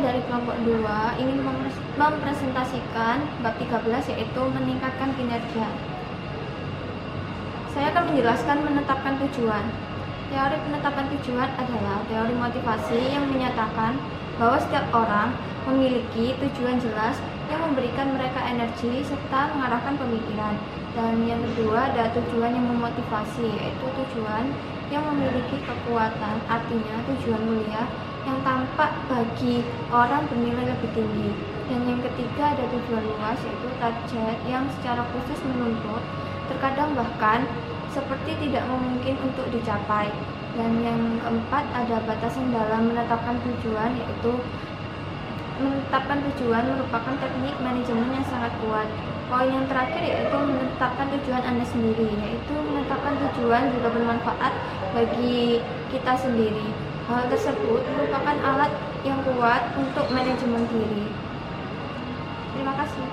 dari kelompok 2 ingin mempresentasikan bab 13, yaitu meningkatkan kinerja. Saya akan menjelaskan menetapkan tujuan. Teori penetapan tujuan adalah teori motivasi yang menyatakan bahwa setiap orang memiliki tujuan jelas yang memberikan mereka energi serta mengarahkan pemikiran. Dan yang kedua ada tujuan yang memotivasi, yaitu tujuan yang memiliki kekuatan, artinya tujuan mulia yang tampak bagi orang bernilai lebih tinggi. Dan yang ketiga ada tujuan luas, yaitu target yang secara khusus menuntut, terkadang bahkan seperti tidak mungkin untuk dicapai. Dan yang keempat ada batasan dalam menetapkan tujuan, yaitu menetapkan tujuan merupakan teknik manajemen yang sangat kuat. Poin yang terakhir yaitu menetapkan tujuan Anda sendiri, yaitu menetapkan tujuan juga bermanfaat bagi kita sendiri. Hal tersebut merupakan alat yang kuat untuk manajemen diri. Terima kasih.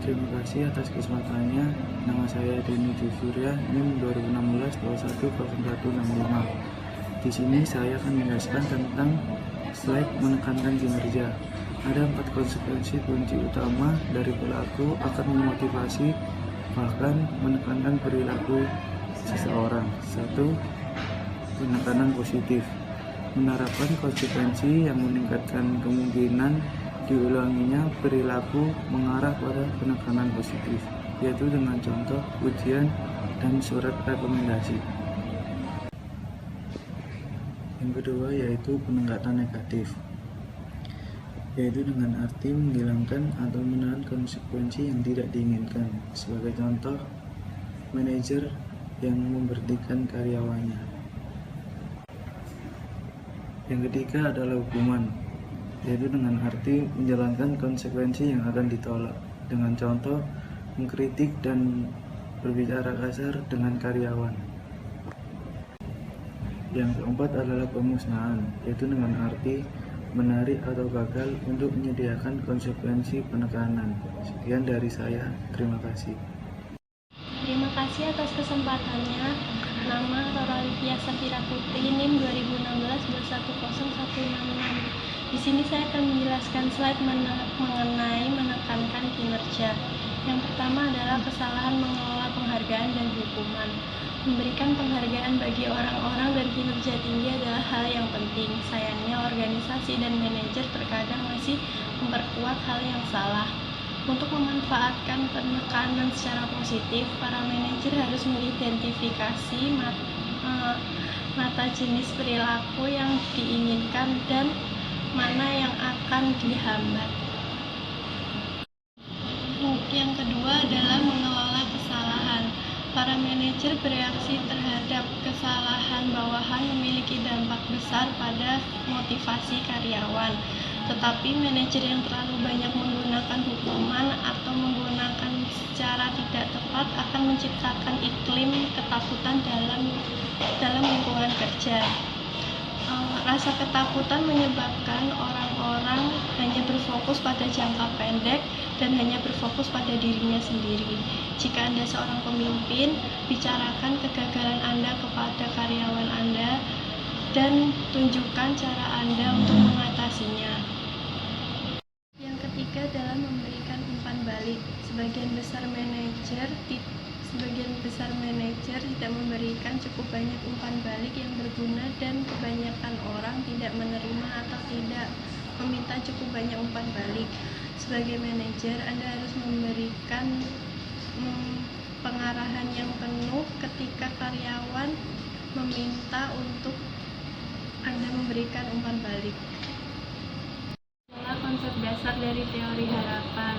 Terima kasih atas kesempatannya. Nama saya Denny Surya, NIM 2016-210165. Di sini saya akan menjelaskan tentang slide menekankan kinerja. Ada 4 konsekuensi kunci utama dari perilaku akan memotivasi bahkan menekankan perilaku seseorang. 1. Penekanan positif. Menerapkan konsekuensi yang meningkatkan kemungkinan diulanginya perilaku mengarah pada penekanan positif, yaitu dengan contoh ujian dan surat rekomendasi. Yang kedua yaitu peningkatan negatif, yaitu dengan arti menghilangkan atau menahan konsekuensi yang tidak diinginkan. Sebagai contoh, manajer yang memberhentikan karyawannya. Yang ketiga adalah hukuman, yaitu dengan arti menjalankan konsekuensi yang akan ditolak. Dengan contoh, mengkritik dan berbicara kasar dengan karyawan. Yang keempat adalah pemusnahan, yaitu dengan arti menarik atau gagal untuk menyediakan konsekuensi penekanan. Sekian dari saya, terima kasih. Terima kasih atas kesempatannya. Nama Roralivia Safira Putri, NIM 2016-210166. Di sini saya akan menjelaskan slide mengenai menekankan kinerja. Yang pertama adalah kesalahan mengelola penghargaan dan hukuman. Memberikan penghargaan bagi orang-orang dan kinerja tinggi adalah hal yang penting. Sayangnya organisasi dan manajer terkadang masih memperkuat hal yang salah. Untuk memanfaatkan penekanan secara positif, para manajer harus mengidentifikasi mata jenis perilaku yang diinginkan dan mana yang akan dihambat. Yang kedua adalah mengelola kesalahan. Para manajer bereaksi terhadap kesalahan bawahan memiliki dampak besar pada motivasi karyawan. Tetapi manajer yang terlalu banyak menggunakan hukuman atau menggunakan secara tidak tepat akan menciptakan iklim ketakutan dalam lingkungan kerja. Rasa ketakutan menyebabkan orang-orang hanya berfokus pada jangka pendek dan hanya berfokus pada dirinya sendiri. Jika Anda seorang pemimpin, bicarakan kegagalan Anda kepada karyawan Anda dan tunjukkan cara Anda untuk mengatasinya. Yang ketiga adalah memberikan umpan balik. Sebagian besar manajer tidak memberikan cukup banyak umpan balik yang berguna dan kebanyakan orang tidak menerima atau tidak meminta cukup banyak umpan balik. Sebagai manajer, Anda harus memberikan pengarahan yang penuh ketika karyawan meminta untuk Anda memberikan umpan balik. Adalah konsep dasar dari teori harapan.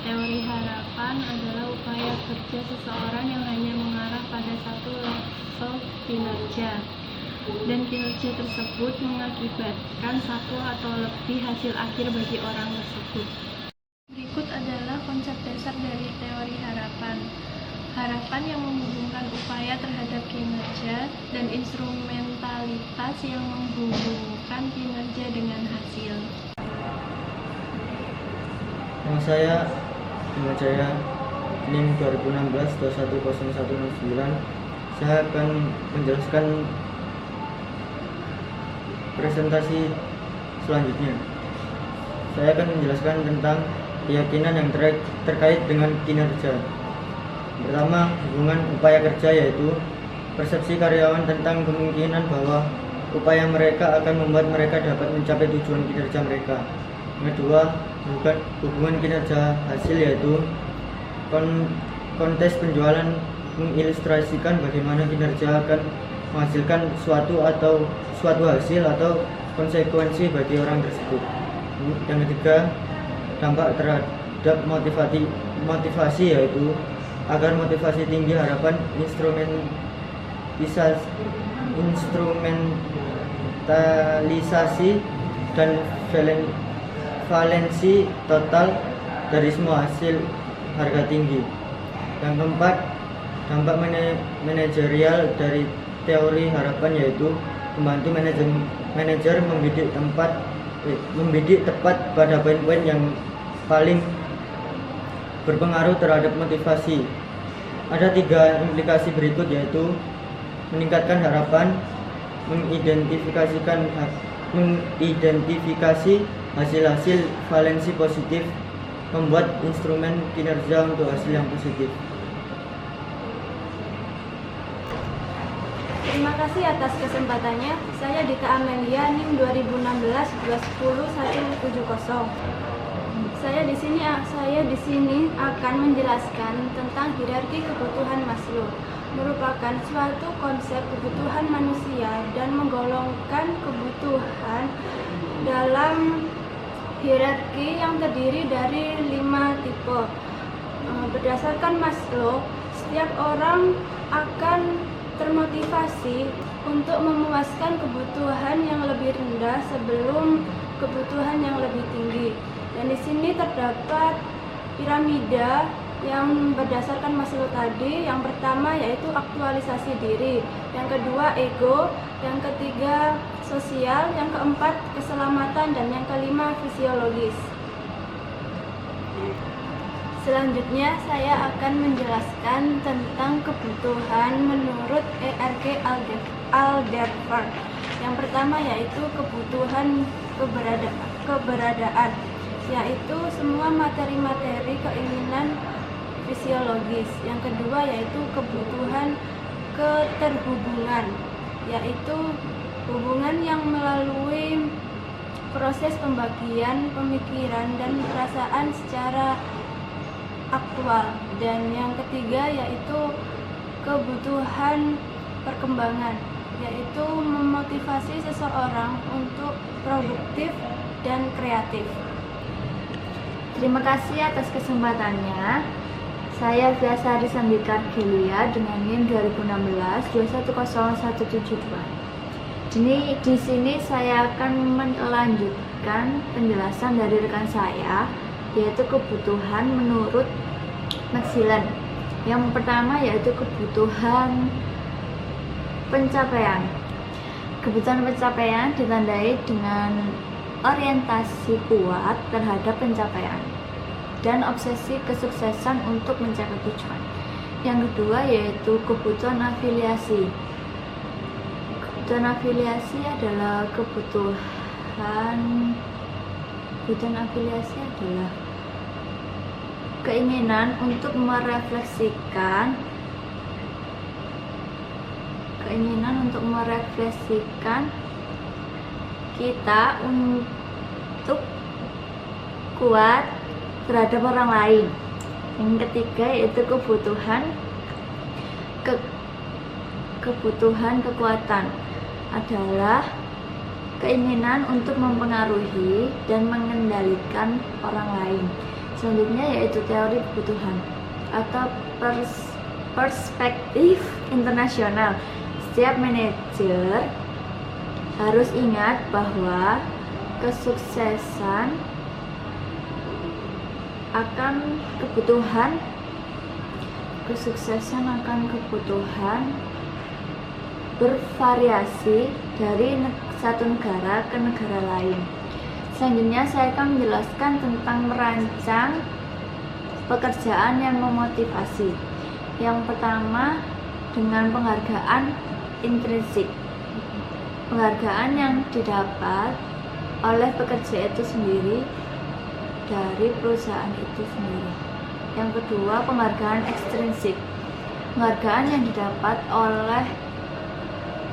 Teori harapan adalah upaya kerja seseorang yang hanya mengarah pada satu level kinerja, dan kinerja tersebut mengakibatkan satu atau lebih hasil akhir bagi orang tersebut. Berikut adalah konsep dasar dari teori harapan. Harapan yang menghubungkan upaya terhadap kinerja dan instrumentalitas yang menghubungkan kinerja dengan hasil. Nama saya NIM 2016-210109. Saya akan menjelaskan presentasi selanjutnya. Saya akan menjelaskan tentang keyakinan yang terkait dengan kinerja. Pertama, hubungan upaya kerja, yaitu persepsi karyawan tentang kemungkinan bahwa upaya mereka akan membuat mereka dapat mencapai tujuan kinerja mereka. Yang kedua, hubungan kinerja hasil, yaitu kontes penjualan mengilustrasikan bagaimana kinerja akan menghasilkan suatu hasil atau konsekuensi bagi orang tersebut. Yang ketiga, dampak terhadap motivasi, yaitu agar motivasi tinggi, harapan instrumentalisasi dan valensi total dari semua hasil harga tinggi. Yang keempat, dampak manajerial dari teori harapan, yaitu membantu manajer membidik tepat pada poin-poin yang paling berpengaruh terhadap motivasi. Ada 3 implikasi berikut, yaitu meningkatkan harapan, mengidentifikasi hasil-hasil valensi positif, membuat instrumen kinerja untuk hasil yang positif. Terima kasih atas kesempatannya. Saya Dita Amelia, NIM 2016-210-170. Saya di sini akan menjelaskan tentang hierarki kebutuhan Maslow, merupakan suatu konsep kebutuhan manusia dan menggolongkan kebutuhan dalam hierarki yang terdiri dari 5 tipe. Berdasarkan Maslow, setiap orang akan termotivasi untuk memuaskan kebutuhan yang lebih rendah sebelum kebutuhan yang lebih tinggi. Dan di sini terdapat piramida yang berdasarkan Maslow tadi. Yang pertama yaitu aktualisasi diri, yang kedua ego, yang ketiga sosial, yang keempat keselamatan, dan yang kelima fisiologis. Selanjutnya saya akan menjelaskan tentang kebutuhan menurut ERG Alderfer. Yang pertama yaitu kebutuhan keberadaan, yaitu semua materi-materi keinginan fisiologis. Yang kedua yaitu kebutuhan keterhubungan, yaitu hubungan yang melalui proses pembagian pemikiran dan perasaan secara aktual. Dan yang ketiga yaitu kebutuhan perkembangan, yaitu memotivasi seseorang untuk produktif dan kreatif. Terima kasih atas kesempatannya. Saya Fiasari Sandika Argelia dengan NIM 2016-210-172. Di sini saya akan melanjutkan penjelasan dari rekan saya, yaitu kebutuhan menurut Maxillen. Yang pertama yaitu kebutuhan pencapaian. Kebutuhan pencapaian ditandai dengan orientasi kuat terhadap pencapaian dan obsesi kesuksesan untuk mencapai tujuan. Yang kedua yaitu kebutuhan afiliasi. Kebutuhan afiliasi adalah keinginan untuk merefleksikan kita untuk kuat terhadap orang lain. Yang ketiga yaitu kebutuhan kekuatan, adalah keinginan untuk mempengaruhi dan mengendalikan orang lain. Selanjutnya yaitu teori kebutuhan atau perspektif internasional. Setiap manajer harus ingat bahwa kesuksesan akan kebutuhan bervariasi dari satu negara ke negara lain. Selanjutnya saya akan menjelaskan tentang merancang pekerjaan yang memotivasi. Yang pertama dengan penghargaan intrinsik. Penghargaan yang didapat oleh pekerja itu sendiri dari perusahaan itu sendiri. Yang kedua, penghargaan ekstrinsik. Penghargaan yang didapat oleh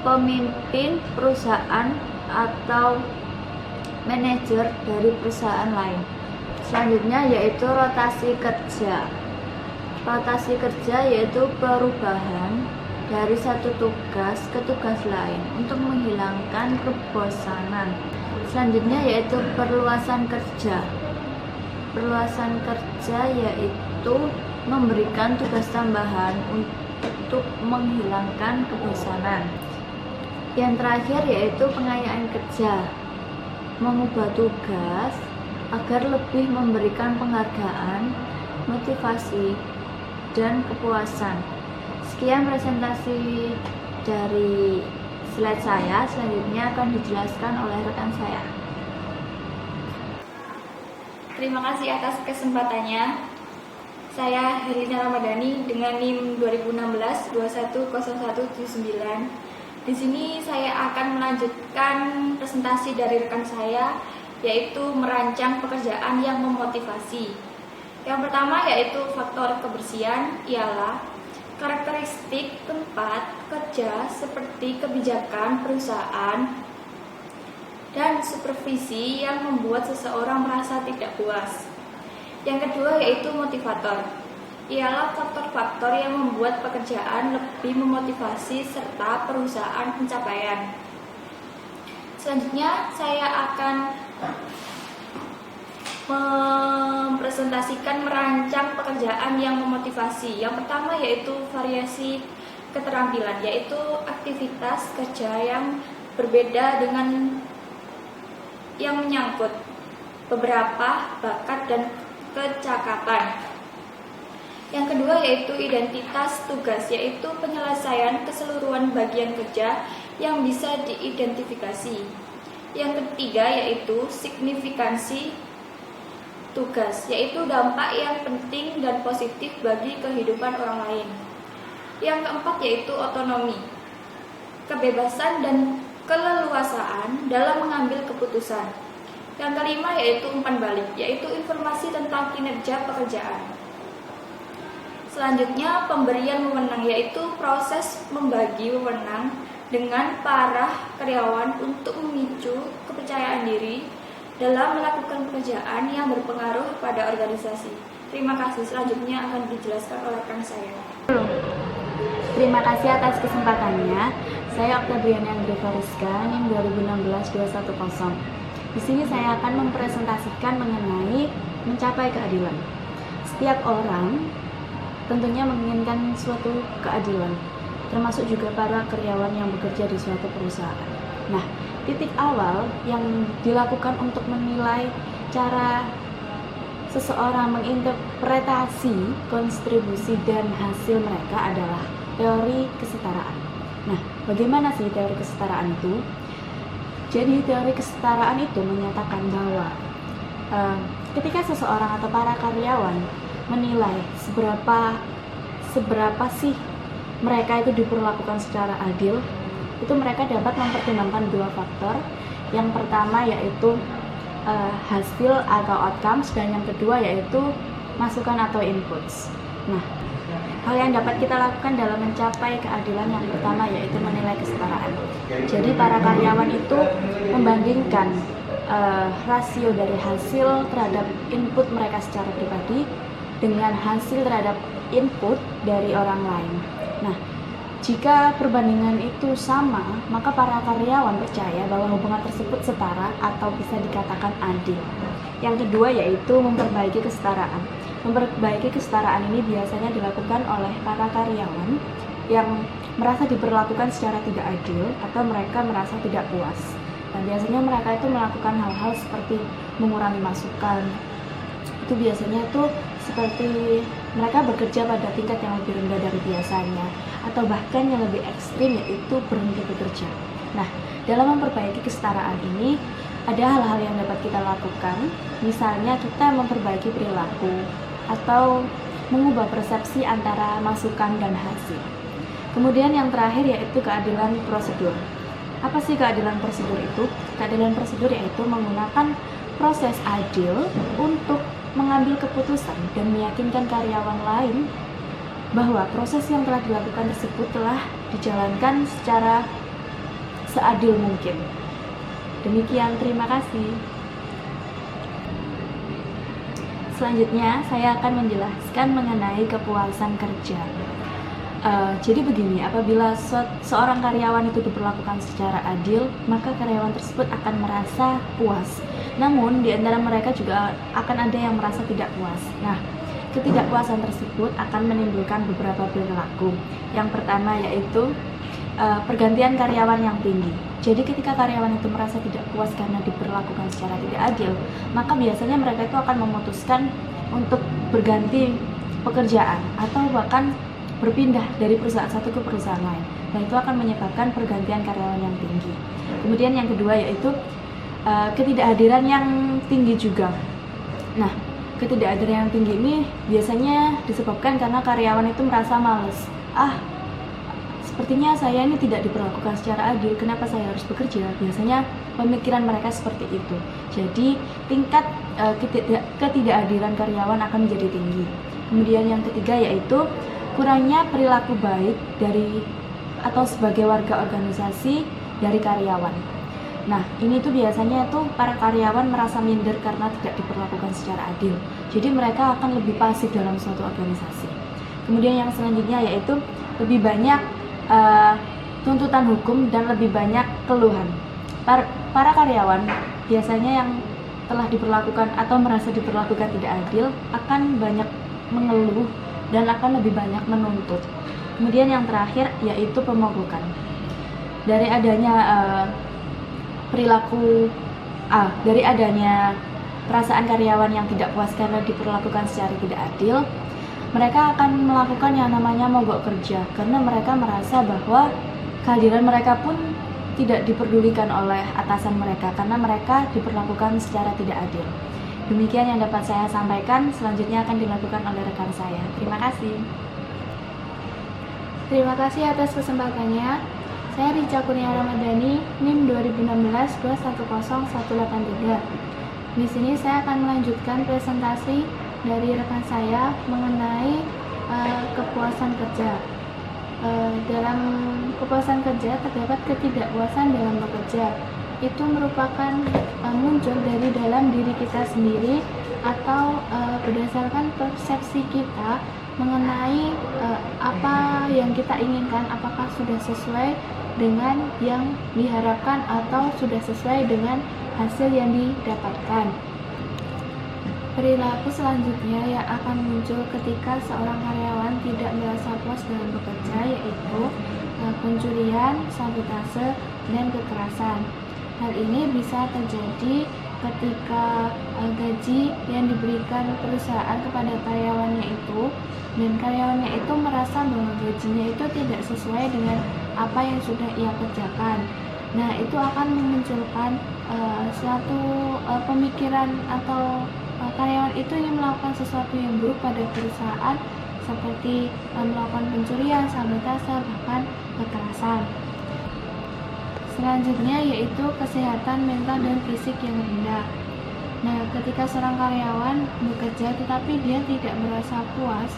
pemimpin perusahaan atau manajer dari perusahaan lain. Selanjutnya yaitu rotasi kerja. Rotasi kerja yaitu perubahan dari satu tugas ke tugas lain untuk menghilangkan kebosanan. Selanjutnya yaitu perluasan kerja. Perluasan kerja yaitu memberikan tugas tambahan untuk menghilangkan kebosanan. Yang terakhir yaitu pengayaan kerja, mengubah tugas agar lebih memberikan penghargaan, motivasi, dan kepuasan. Sekian presentasi dari slide saya, selanjutnya akan dijelaskan oleh rekan saya. Terima kasih atas kesempatannya. Saya Herlina Ramadhani dengan NIM 2016-210179. Di sini saya akan melanjutkan presentasi dari rekan saya, yaitu merancang pekerjaan yang memotivasi. Yang pertama yaitu faktor kebersihan ialah karakteristik tempat kerja seperti kebijakan perusahaan dan supervisi yang membuat seseorang merasa tidak puas. Yang kedua yaitu motivator, ialah faktor-faktor yang membuat pekerjaan lebih memotivasi serta perusahaan pencapaian. Selanjutnya saya akan mempresentasikan merancang pekerjaan yang memotivasi. Yang pertama yaitu variasi keterampilan, yaitu aktivitas kerja yang berbeda dengan yang menyangkut beberapa bakat dan kecakapan. Yang kedua yaitu identitas tugas, yaitu penyelesaian keseluruhan bagian kerja yang bisa diidentifikasi. Yang ketiga yaitu signifikansi tugas, yaitu dampak yang penting dan positif bagi kehidupan orang lain. Yang keempat yaitu otonomi, kebebasan dan keleluasaan dalam mengambil keputusan. Yang kelima yaitu umpan balik, yaitu informasi tentang kinerja pekerjaan. Selanjutnya pemberian wewenang, yaitu proses membagi wewenang dengan para karyawan untuk memicu kepercayaan diri dalam melakukan pekerjaan yang berpengaruh pada organisasi. Terima kasih. Selanjutnya akan dijelaskan oleh rekan saya. Terima kasih atas kesempatannya. Saya Oktaviana Andrevariska, NIM 2016-210. Di sini saya akan mempresentasikan mengenai mencapai keadilan. Setiap orang tentunya menginginkan suatu keadilan, termasuk juga para karyawan yang bekerja di suatu perusahaan. Nah, titik awal yang dilakukan untuk menilai cara seseorang menginterpretasi kontribusi dan hasil mereka adalah teori kesetaraan. Nah, bagaimana sih teori kesetaraan itu? Jadi teori kesetaraan itu menyatakan bahwa ketika seseorang atau para karyawan menilai seberapa sih mereka itu diperlakukan secara adil, itu mereka dapat mempertimbangkan dua faktor. Yang pertama yaitu hasil atau outcomes, dan yang kedua yaitu masukan atau inputs. Nah, hal yang dapat kita lakukan dalam mencapai keadilan yang pertama yaitu menilai kesetaraan. Jadi para karyawan itu membandingkan rasio dari hasil terhadap input mereka secara pribadi dengan hasil terhadap input dari orang lain. Nah, jika perbandingan itu sama, maka para karyawan percaya bahwa hubungan tersebut setara atau bisa dikatakan adil. Yang kedua yaitu memperbaiki kesetaraan. Memperbaiki kesetaraan ini biasanya dilakukan oleh para karyawan yang merasa diperlakukan secara tidak adil atau mereka merasa tidak puas. Dan biasanya mereka itu melakukan hal-hal seperti mengurangi masukan. Itu biasanya itu seperti mereka bekerja pada tingkat yang lebih rendah dari biasanya, atau bahkan yang lebih ekstrim yaitu berhenti bekerja. Nah, dalam memperbaiki kesetaraan ini ada hal-hal yang dapat kita lakukan, misalnya kita memperbaiki perilaku atau mengubah persepsi antara masukan dan hasil. Kemudian yang terakhir yaitu keadilan prosedur. Apa sih keadilan prosedur itu? Keadilan prosedur yaitu menggunakan proses adil untuk mengambil keputusan dan meyakinkan karyawan lain bahwa proses yang telah dilakukan tersebut telah dijalankan secara seadil mungkin. Demikian, terima kasih. Selanjutnya, saya akan menjelaskan mengenai kepuasan kerja. Jadi begini, apabila seorang karyawan itu diperlakukan secara adil, maka karyawan tersebut akan merasa puas. Namun, di antara mereka juga akan ada yang merasa tidak puas. Nah, ketidakpuasan tersebut akan menimbulkan beberapa perilaku. Yang pertama yaitu pergantian karyawan yang tinggi. Jadi ketika karyawan itu merasa tidak puas karena diperlakukan secara tidak adil, maka biasanya mereka itu akan memutuskan untuk berganti pekerjaan atau bahkan berpindah dari perusahaan satu ke perusahaan lain. Nah, itu akan menyebabkan pergantian karyawan yang tinggi. Kemudian yang kedua yaitu ketidakhadiran yang tinggi juga. Nah, ketidakhadiran yang tinggi ini biasanya disebabkan karena karyawan itu merasa males. Sepertinya saya ini tidak diperlakukan secara adil, kenapa saya harus bekerja? Biasanya pemikiran mereka seperti itu. Jadi tingkat ketidakhadiran karyawan akan menjadi tinggi. Kemudian yang ketiga yaitu kurangnya perilaku baik dari atau sebagai warga organisasi dari karyawan. Nah, ini tuh biasanya tuh para karyawan merasa minder karena tidak diperlakukan secara adil. Jadi mereka akan lebih pasif dalam suatu organisasi. Kemudian yang selanjutnya yaitu lebih banyak tuntutan hukum dan lebih banyak keluhan. Para karyawan biasanya yang telah diperlakukan atau merasa diperlakukan tidak adil akan banyak mengeluh dan akan lebih banyak menuntut. Kemudian yang terakhir yaitu pemogokan. Dari adanya dari adanya perasaan karyawan yang tidak puas karena diperlakukan secara tidak adil, mereka akan melakukan yang namanya mogok kerja karena mereka merasa bahwa kehadiran mereka pun tidak diperdulikan oleh atasan mereka karena mereka diperlakukan secara tidak adil. Demikian yang dapat saya sampaikan, selanjutnya akan dilakukan oleh rekan saya. Terima kasih. Terima kasih atas kesempatannya. Saya Rica Kurnia Ramadhani, NIM 2016-210183. Di sini saya akan melanjutkan presentasi dari rekan saya mengenai kepuasan kerja. Dalam kepuasan kerja terdapat ketidakpuasan dalam bekerja. Itu merupakan muncul dari dalam diri kita sendiri atau berdasarkan persepsi kita mengenai apa yang kita inginkan, apakah sudah sesuai dengan yang diharapkan atau sudah sesuai dengan hasil yang didapatkan. Perilaku selanjutnya yang akan muncul ketika seorang karyawan tidak merasa puas dalam bekerja yaitu pencurian, sabotase, dan kekerasan. Hal ini bisa terjadi ketika gaji yang diberikan perusahaan kepada karyawannya itu dan karyawannya itu merasa bahwa gajinya itu tidak sesuai dengan apa yang sudah ia kerjakan. Nah, itu akan memunculkan suatu pemikiran atau karyawan itu ingin melakukan sesuatu yang buruk pada perusahaan seperti melakukan pencurian, sabotase, bahkan kekerasan. Selanjutnya yaitu kesehatan mental dan fisik yang rendah. Nah, ketika seorang karyawan bekerja tetapi dia tidak merasa puas,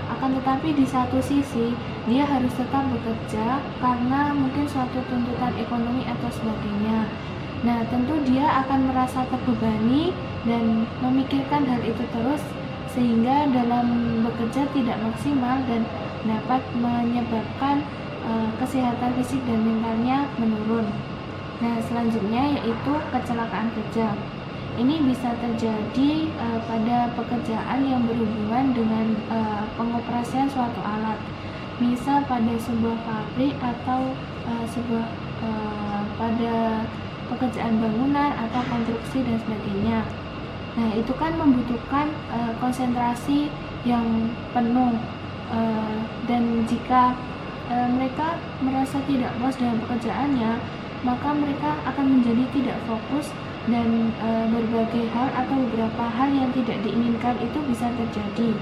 akan tetapi di satu sisi dia harus tetap bekerja karena mungkin suatu tuntutan ekonomi atau sebagainya. Nah, tentu dia akan merasa terbebani dan memikirkan hal itu terus sehingga dalam bekerja tidak maksimal dan dapat menyebabkan kesehatan fisik dan mentalnya menurun. Nah, selanjutnya yaitu kecelakaan kerja. Ini bisa terjadi pada pekerjaan yang berhubungan dengan pengoperasian suatu alat, misal pada sebuah pabrik atau pada pekerjaan bangunan atau konstruksi dan sebagainya. Nah, itu kan membutuhkan konsentrasi yang penuh dan jika mereka merasa tidak puas dengan pekerjaannya, maka mereka akan menjadi tidak fokus dan berbagai hal atau beberapa hal yang tidak diinginkan itu bisa terjadi.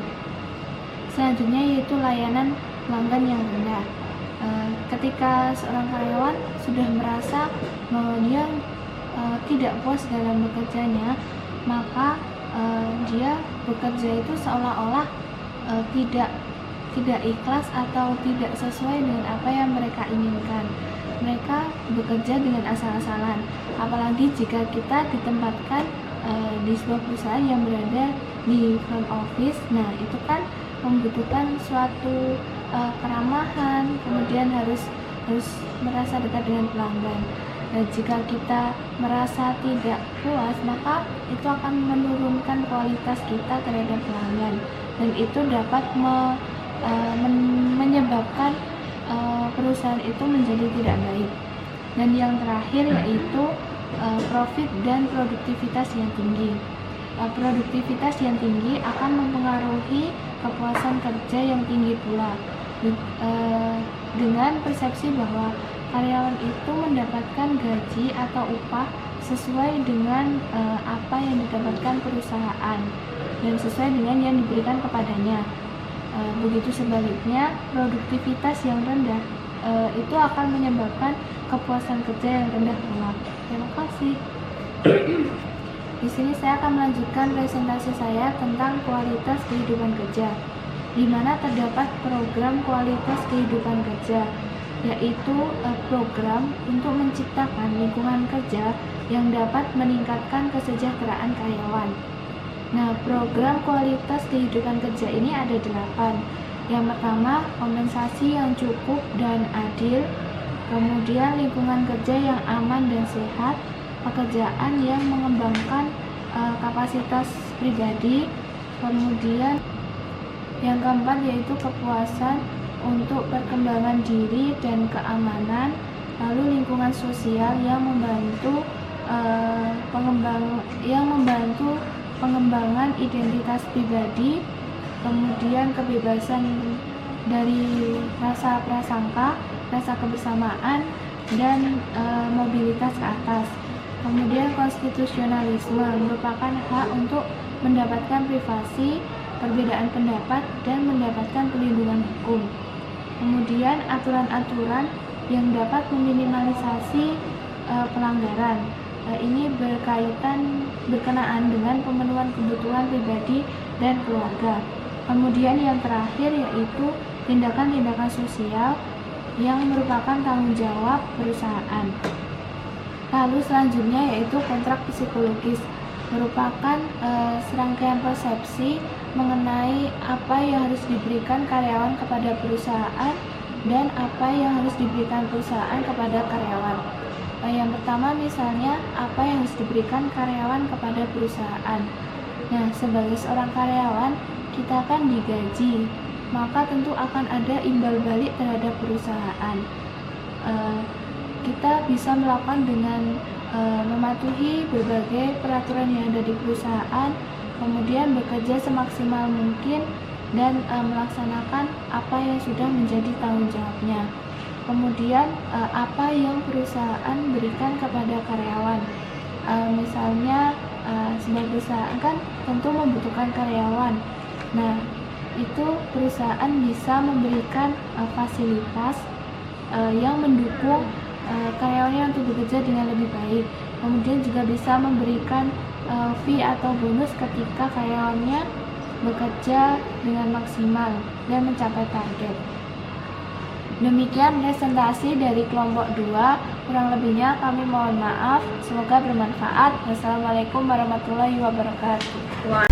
Selanjutnya yaitu layanan pelanggan yang rendah. Ketika seorang karyawan sudah merasa bahwa dia tidak puas dalam bekerjanya, maka dia bekerja itu seolah-olah tidak ikhlas atau tidak sesuai dengan apa yang mereka inginkan. Mereka bekerja dengan asal-asalan, apalagi jika kita ditempatkan di sebuah perusahaan yang berada di front office. Nah, itu kan membutuhkan suatu keramahan, kemudian harus merasa dekat dengan pelanggan. Dan jika kita merasa tidak puas, maka itu akan menurunkan kualitas kita terhadap pelanggan, dan itu dapat menyebabkan perusahaan itu menjadi tidak baik. Dan yang terakhir yaitu profit dan produktivitas yang tinggi. Produktivitas yang tinggi akan mempengaruhi kepuasan kerja yang tinggi pula, dengan persepsi bahwa karyawan itu mendapatkan gaji atau upah sesuai dengan apa yang didapatkan perusahaan dan sesuai dengan yang diberikan kepadanya. Begitu sebaliknya, produktivitas yang rendah itu akan menyebabkan kepuasan kerja yang rendah pula. Terima kasih. Di sini saya akan melanjutkan presentasi saya tentang kualitas kehidupan kerja, di mana terdapat program kualitas kehidupan kerja, yaitu program untuk menciptakan lingkungan kerja yang dapat meningkatkan kesejahteraan karyawan. Nah, program kualitas kehidupan kerja ini ada 8. Yang pertama, kompensasi yang cukup dan adil, kemudian lingkungan kerja yang aman dan sehat, pekerjaan yang mengembangkan kapasitas pribadi, kemudian yang keempat yaitu kepuasan untuk perkembangan diri dan keamanan, lalu lingkungan sosial yang membantu pengembangan identitas pribadi, kemudian kebebasan dari rasa prasangka, rasa kebersamaan, dan mobilitas ke atas. Kemudian konstitusionalisme merupakan hak untuk mendapatkan privasi, perbedaan pendapat, dan mendapatkan perlindungan hukum. Kemudian aturan-aturan yang dapat meminimalisasi pelanggaran. Ini berkenaan dengan pemenuhan kebutuhan pribadi dan keluarga. Kemudian yang terakhir yaitu tindakan-tindakan sosial yang merupakan tanggung jawab perusahaan. Lalu selanjutnya yaitu kontrak psikologis, merupakan serangkaian persepsi mengenai apa yang harus diberikan karyawan kepada perusahaan dan apa yang harus diberikan perusahaan kepada karyawan. Yang pertama misalnya apa yang harus diberikan karyawan kepada perusahaan. Nah, sebagai seorang karyawan kita kan digaji, maka tentu akan ada imbal balik terhadap perusahaan. Kita bisa melakukan dengan mematuhi berbagai peraturan yang ada di perusahaan, kemudian bekerja semaksimal mungkin dan melaksanakan apa yang sudah menjadi tanggung jawabnya. Kemudian apa yang perusahaan berikan kepada karyawan, misalnya sebuah perusahaan kan tentu membutuhkan karyawan. Nah, itu perusahaan bisa memberikan fasilitas yang mendukung karyawannya untuk bekerja dengan lebih baik. Kemudian juga bisa memberikan fee atau bonus ketika karyawannya bekerja dengan maksimal dan mencapai target. Demikian presentasi dari kelompok 2. Kurang lebihnya kami mohon maaf. Semoga bermanfaat. Wassalamualaikum warahmatullahi wabarakatuh.